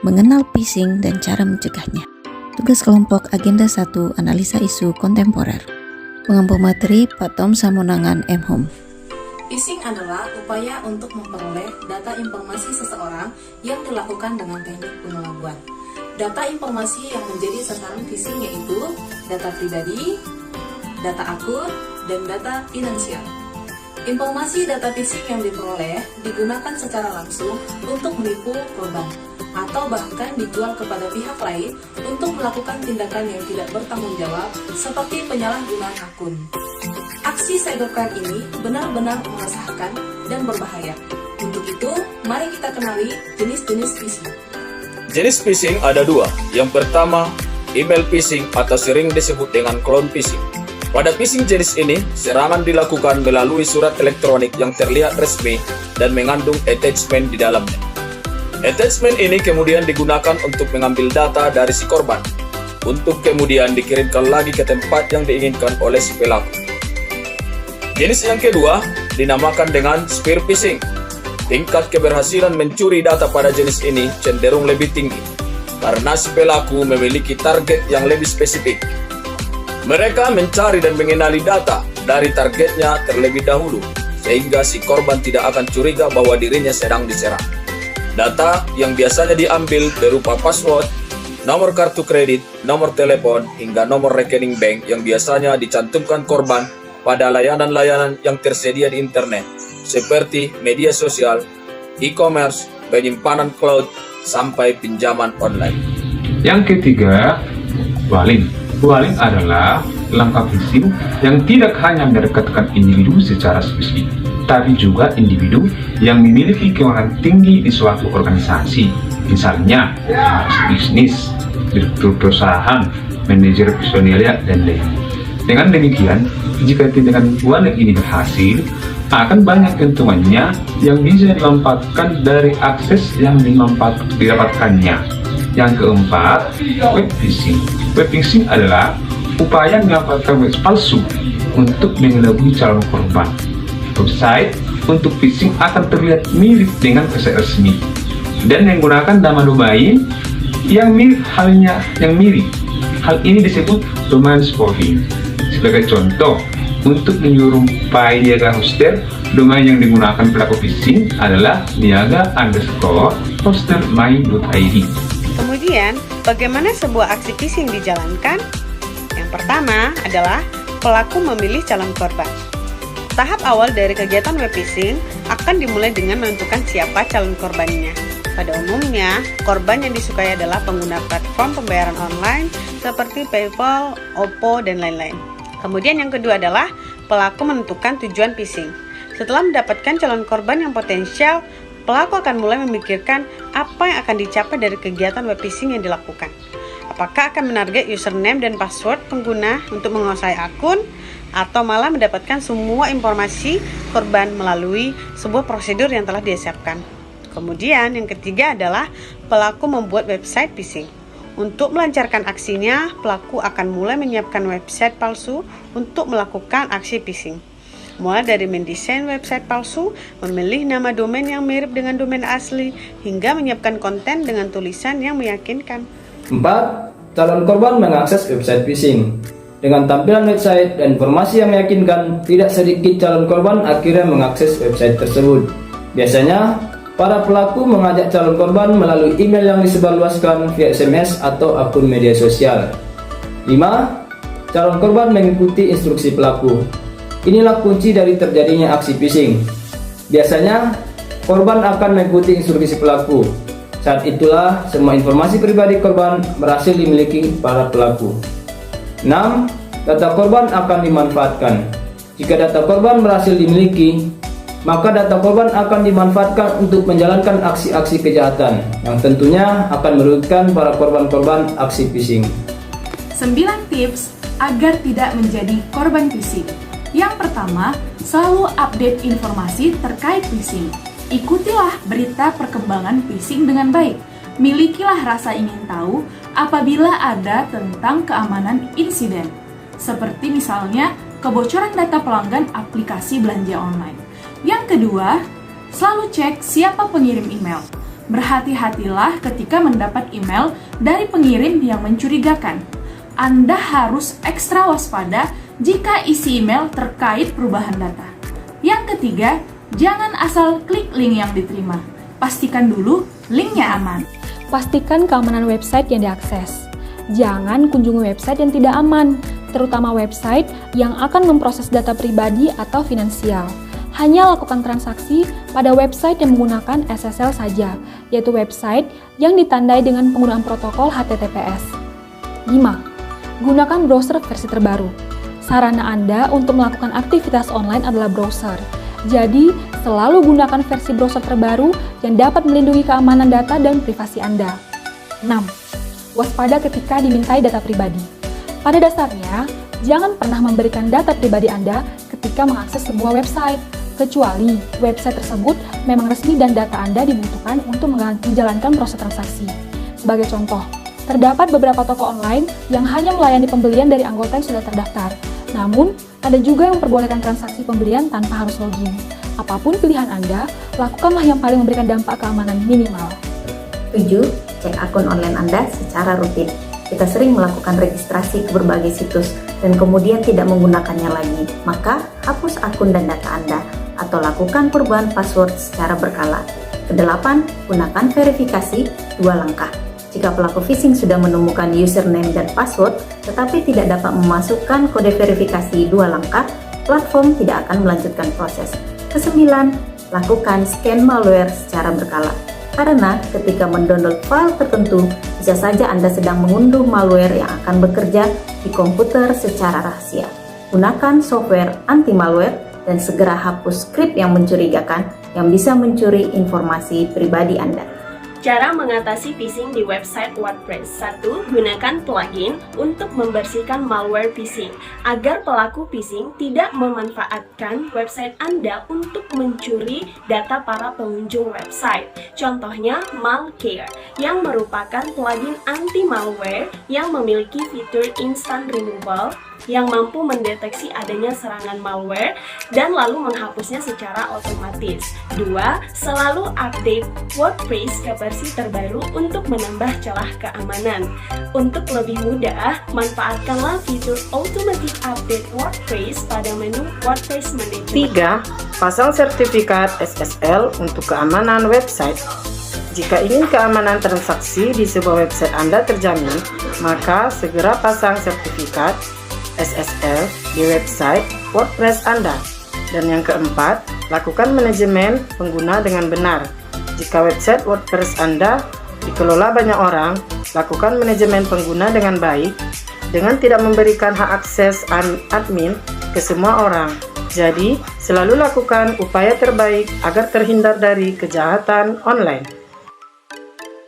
mengenal phishing dan cara mencegahnya. Tugas kelompok Agenda 1 Analisa Isu Kontemporer. Pengampu materi Pak Tom Samonangan M.Hum. Phishing adalah upaya untuk memperoleh data informasi seseorang yang dilakukan dengan teknik pengelabuan. Data informasi yang menjadi sasaran phishing yaitu data pribadi, data akun, dan data finansial. Informasi data phishing yang diperoleh digunakan secara langsung untuk menipu korban atau bahkan dijual kepada pihak lain untuk melakukan tindakan yang tidak bertanggung jawab seperti penyalahgunaan akun. Aksi cybercrime ini benar-benar meresahkan dan berbahaya. Untuk itu, mari kita kenali jenis-jenis phishing. Jenis phishing ada dua. Yang pertama, email phishing atau sering disebut dengan clone phishing. Pada phishing jenis ini, serangan dilakukan melalui surat elektronik yang terlihat resmi dan mengandung attachment di dalamnya. Attachment ini kemudian digunakan untuk mengambil data dari si korban, untuk kemudian dikirimkan lagi ke tempat yang diinginkan oleh si pelaku. Jenis yang kedua dinamakan dengan spear phishing. Tingkat keberhasilan mencuri data pada jenis ini cenderung lebih tinggi, karena si pelaku memiliki target yang lebih spesifik. Mereka mencari dan mengenali data dari targetnya terlebih dahulu, sehingga si korban tidak akan curiga bahwa dirinya sedang diserang. Data yang biasanya diambil berupa password, nomor kartu kredit, nomor telepon, hingga nomor rekening bank yang biasanya dicantumkan korban pada layanan-layanan yang tersedia di internet, seperti media sosial, e-commerce, penyimpanan cloud, sampai pinjaman online. Yang ketiga, walling. Walling adalah langkah phishing yang tidak hanya mendekatkan individu secara spesifik, tapi juga individu yang memiliki kewenangan tinggi di suatu organisasi, misalnya bisnis, direktur perusahaan, manajer personil, dan lain-lain. Dengan demikian, jika tindakan walling ini berhasil, akan banyak keuntungannya yang bisa dimanfaatkan dari akses yang didapatkannya. Yang keempat, web phishing. Web phishing adalah upaya memanfaatkan web palsu untuk mengelabui calon korban. Website untuk phishing akan terlihat mirip dengan website resmi dan menggunakan nama domain yang mirip halnya yang mirip. Hal ini disebut domain spoofing. Sebagai contoh, untuk menyerupai Niaga Hoster, domain yang digunakan pelaku phishing adalah niaga_hostermy.id. Kemudian, bagaimana sebuah aksi phishing dijalankan? Yang pertama adalah pelaku memilih calon korban. Tahap awal dari kegiatan web phishing akan dimulai dengan menentukan siapa calon korbannya. Pada umumnya, korban yang disukai adalah pengguna platform pembayaran online seperti PayPal, Oppo, dan lain-lain. Kemudian yang kedua adalah pelaku menentukan tujuan phishing. Setelah mendapatkan calon korban yang potensial, pelaku akan mulai memikirkan apa yang akan dicapai dari kegiatan web phishing yang dilakukan. Apakah akan menarget username dan password pengguna untuk menguasai akun, atau malah mendapatkan semua informasi korban melalui sebuah prosedur yang telah disiapkan. Kemudian yang ketiga adalah pelaku membuat website phishing. Untuk melancarkan aksinya, pelaku akan mulai menyiapkan website palsu untuk melakukan aksi phishing. Mulai dari mendesain website palsu, memilih nama domain yang mirip dengan domain asli, hingga menyiapkan konten dengan tulisan yang meyakinkan. 4. Calon korban mengakses website phishing. Dengan tampilan website dan informasi yang meyakinkan, tidak sedikit calon korban akhirnya mengakses website tersebut. Biasanya, para pelaku mengajak calon korban melalui email yang disebarluaskan via SMS atau akun media sosial. 5. Calon korban mengikuti instruksi pelaku. Inilah kunci dari terjadinya aksi phishing. Biasanya, korban akan mengikuti instruksi pelaku. Saat itulah semua informasi pribadi korban berhasil dimiliki para pelaku. 6. Data korban akan dimanfaatkan. Jika data korban berhasil dimiliki, maka data korban akan dimanfaatkan untuk menjalankan aksi-aksi kejahatan yang tentunya akan merugikan para korban-korban aksi phishing. 9 tips agar tidak menjadi korban phishing. Yang pertama, selalu update informasi terkait phishing. Ikutilah berita perkembangan phishing dengan baik. Milikilah rasa ingin tahu apabila ada tentang keamanan insiden, seperti misalnya kebocoran data pelanggan aplikasi belanja online. Yang kedua, selalu cek siapa pengirim email. Berhati-hatilah ketika mendapat email dari pengirim yang mencurigakan. Anda harus ekstra waspada jika isi email terkait perubahan data. Yang ketiga, jangan asal klik link yang diterima. Pastikan dulu linknya aman. Pastikan keamanan website yang diakses. Jangan kunjungi website yang tidak aman, terutama website yang akan memproses data pribadi atau finansial. Hanya lakukan transaksi pada website yang menggunakan SSL saja, yaitu website yang ditandai dengan penggunaan protokol HTTPS. 5. Gunakan browser versi terbaru. Sarana Anda untuk melakukan aktivitas online adalah browser. Jadi, selalu gunakan versi browser terbaru yang dapat melindungi keamanan data dan privasi Anda. 6. Waspada ketika dimintai data pribadi. Pada dasarnya, jangan pernah memberikan data pribadi Anda ketika mengakses sebuah website, kecuali website tersebut memang resmi dan data Anda dibutuhkan untuk menjalankan proses transaksi. Sebagai contoh, terdapat beberapa toko online yang hanya melayani pembelian dari anggota yang sudah terdaftar. Namun, ada juga yang memperbolehkan transaksi pembelian tanpa harus login. Apapun pilihan Anda, lakukanlah yang paling memberikan dampak keamanan minimal. 7. Cek akun online Anda secara rutin. Kita sering melakukan registrasi ke berbagai situs dan kemudian tidak menggunakannya lagi. Maka, hapus akun dan data Anda atau lakukan perubahan password secara berkala. Kedelapan, gunakan verifikasi 2 langkah. Jika pelaku phishing sudah menemukan username dan password, tetapi tidak dapat memasukkan kode verifikasi 2 langkah, platform tidak akan melanjutkan proses. Kesembilan, lakukan scan malware secara berkala. Karena ketika mendownload file tertentu, bisa saja Anda sedang mengunduh malware yang akan bekerja di komputer secara rahasia. Gunakan software anti-malware dan segera hapus skrip yang mencurigakan yang bisa mencuri informasi pribadi Anda. Cara mengatasi phishing di website WordPress. 1. Gunakan plugin untuk membersihkan malware phishing agar pelaku phishing tidak memanfaatkan website Anda untuk mencuri data para pengunjung website. Contohnya Malcare, yang merupakan plugin anti-malware yang memiliki fitur instant removal yang mampu mendeteksi adanya serangan malware dan lalu menghapusnya secara otomatis. 2. Selalu update WordPress ke versi terbaru untuk menambah celah keamanan. Untuk lebih mudah, manfaatkanlah fitur Automatic Update WordPress pada menu WordPress Management. 3. Pasang sertifikat SSL untuk keamanan website. Jika ingin keamanan transaksi di sebuah website Anda terjamin, maka segera pasang sertifikat SSL di website WordPress Anda. Dan yang keempat, lakukan manajemen pengguna dengan benar. Jika website WordPress Anda dikelola banyak orang, lakukan manajemen pengguna dengan baik dengan tidak memberikan hak akses admin ke semua orang. Jadi, selalu lakukan upaya terbaik agar terhindar dari kejahatan online.